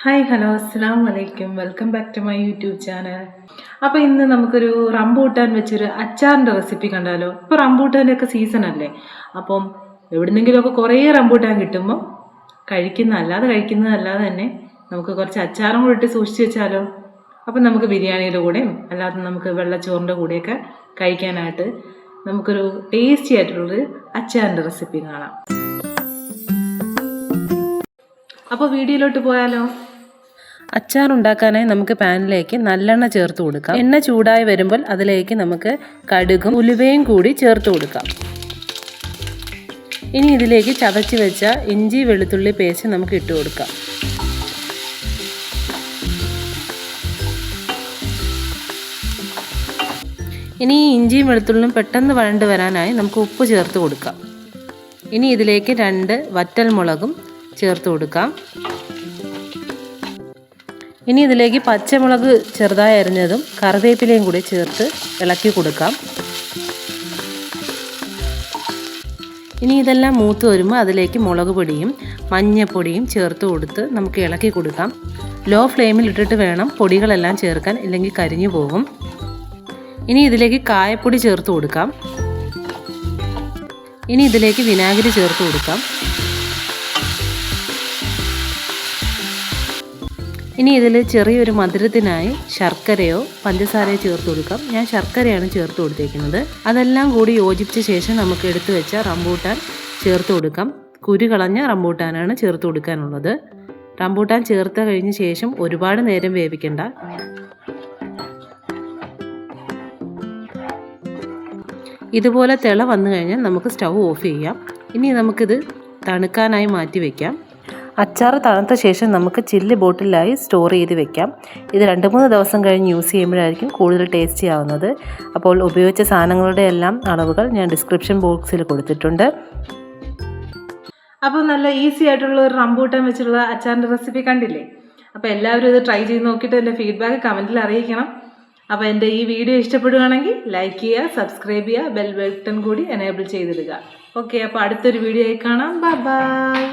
Hi hello അസ്സാം വലൈക്കും welcome back to my YouTube channel. അപ്പോൾ ഇന്ന് നമുക്കൊരു റംബൂട്ടാൻ വെച്ചൊരു അച്ചാറിൻ്റെ റെസിപ്പി കണ്ടാലോ. ഇപ്പോൾ റംബൂട്ടാൻ്റെ ഒക്കെ സീസൺ അല്ലേ. അപ്പം എവിടുന്നെങ്കിലുമൊക്കെ കുറേ റംബൂട്ടാൻ കിട്ടുമ്പോൾ കഴിക്കുന്നതല്ലാതെ തന്നെ നമുക്ക് കുറച്ച് അച്ചാറും കൂടി ഇട്ട് സൂക്ഷിച്ച് വെച്ചാലോ. അപ്പം നമുക്ക് ബിരിയാണിയുടെ കൂടെയും അല്ലാതെ നമുക്ക് വെള്ളച്ചോറിൻ്റെ കൂടെയൊക്കെ കഴിക്കാനായിട്ട് നമുക്കൊരു ടേസ്റ്റി ആയിട്ടുള്ളൊരു അച്ചാറിൻ്റെ റെസിപ്പി കാണാം. അപ്പോൾ വീഡിയോയിലോട്ട് പോയാലോ. അച്ചാർ ഉണ്ടാക്കാനായി നമുക്ക് പാനിലേക്ക് നല്ലെണ്ണ ചേർത്ത് കൊടുക്കാം. എണ്ണ ചൂടായി വരുമ്പോൾ അതിലേക്ക് നമുക്ക് കടുകും ഉലുവയും കൂടി ചേർത്ത് കൊടുക്കാം. ഇനി ഇതിലേക്ക് ചതച്ച് വെച്ച ഇഞ്ചി വെളുത്തുള്ളി പേസ്റ്റ് നമുക്ക് ഇട്ട് കൊടുക്കാം. ഇനി ഈ ഇഞ്ചിയും വെളുത്തുള്ളിയും പെട്ടെന്ന് വഴണ്ട് വരാനായി നമുക്ക് ഉപ്പ് ചേർത്ത് കൊടുക്കാം. ഇനി ഇതിലേക്ക് 2 വറ്റൽ മുളകും ചേർത്ത് കൊടുക്കാം. ഇനി ഇതിലേക്ക് പച്ചമുളക് ചെറുതായി അരിഞ്ഞതും കറിവേപ്പിലയും കൂടി ചേർത്ത് ഇളക്കി കൊടുക്കാം. ഇനി ഇതെല്ലാം മൂത്ത് വരുമ്പോൾ അതിലേക്ക് മുളക് പൊടിയും മഞ്ഞൾപ്പൊടിയും ചേർത്ത് കൊടുത്ത് നമുക്ക് ഇളക്കി കൊടുക്കാം. ലോ ഫ്ലെയിമിൽ ഇട്ടിട്ട് വേണം പൊടികളെല്ലാം ചേർക്കാൻ, ഇല്ലെങ്കിൽ കരിഞ്ഞു പോകും. ഇനി ഇതിലേക്ക് കായപ്പൊടി ചേർത്ത് കൊടുക്കാം. ഇനി ഇതിലേക്ക് വിനാഗിരി ചേർത്ത് കൊടുക്കാം. ഇനി ഇതിൽ ചെറിയൊരു മധുരത്തിനായി ശർക്കരയോ പഞ്ചസാരയോ ചേർത്ത് കൊടുക്കാം. ഞാൻ ശർക്കരയാണ് ചേർത്ത് കൊടുത്തേക്കുന്നത്. അതെല്ലാം കൂടി യോജിപ്പിച്ച ശേഷം നമുക്ക് എടുത്തു വെച്ച റംബൂട്ടാൻ ചേർത്ത് കൊടുക്കാം. കുരു കളഞ്ഞ റംബൂട്ടാനാണ് ചേർത്ത് കൊടുക്കാനുള്ളത്. റംബൂട്ടാൻ ചേർത്ത് കഴിഞ്ഞ ശേഷം ഒരുപാട് നേരം വേവിക്കണ്ട. ഇതുപോലെ തിള വന്നു കഴിഞ്ഞാൽ നമുക്ക് സ്റ്റൗ ഓഫ് ചെയ്യാം. ഇനി നമുക്കിത് തണുക്കാനായി മാറ്റി വയ്ക്കാം. അച്ചാർ തണുത്ത ശേഷം നമുക്ക് ചില്ല് ബോട്ടിലായി സ്റ്റോർ ചെയ്ത് വെക്കാം. ഇത് 2-3 ദിവസം കഴിഞ്ഞ് യൂസ് ചെയ്യുമ്പോഴായിരിക്കും കൂടുതൽ ടേസ്റ്റി ആവുന്നത്. അപ്പോൾ ഉപയോഗിച്ച സാധനങ്ങളുടെ എല്ലാം അളവുകൾ ഞാൻ ഡിസ്ക്രിപ്ഷൻ ബോക്സിൽ കൊടുത്തിട്ടുണ്ട്. അപ്പോൾ നല്ല ഈസി ആയിട്ടുള്ള ഒരു റംബൂട്ടാൻ വെച്ചുള്ള അച്ചാറിൻ്റെ റെസിപ്പി കണ്ടില്ലേ. അപ്പോൾ എല്ലാവരും ഇത് ട്രൈ ചെയ്ത് നോക്കിയിട്ട് എൻ്റെ ഫീഡ്ബാക്ക് കമൻറ്റിൽ അറിയിക്കണം. അപ്പോൾ എൻ്റെ ഈ വീഡിയോ ഇഷ്ടപ്പെടുകയാണെങ്കിൽ ലൈക്ക് ചെയ്യുക, സബ്സ്ക്രൈബ് ചെയ്യുക, ബെൽ ബട്ടൺ കൂടി എനേബിൾ ചെയ്തിടുക. ഓക്കെ, അപ്പോൾ അടുത്തൊരു വീഡിയോ ആയി കാണാം. ബൈ.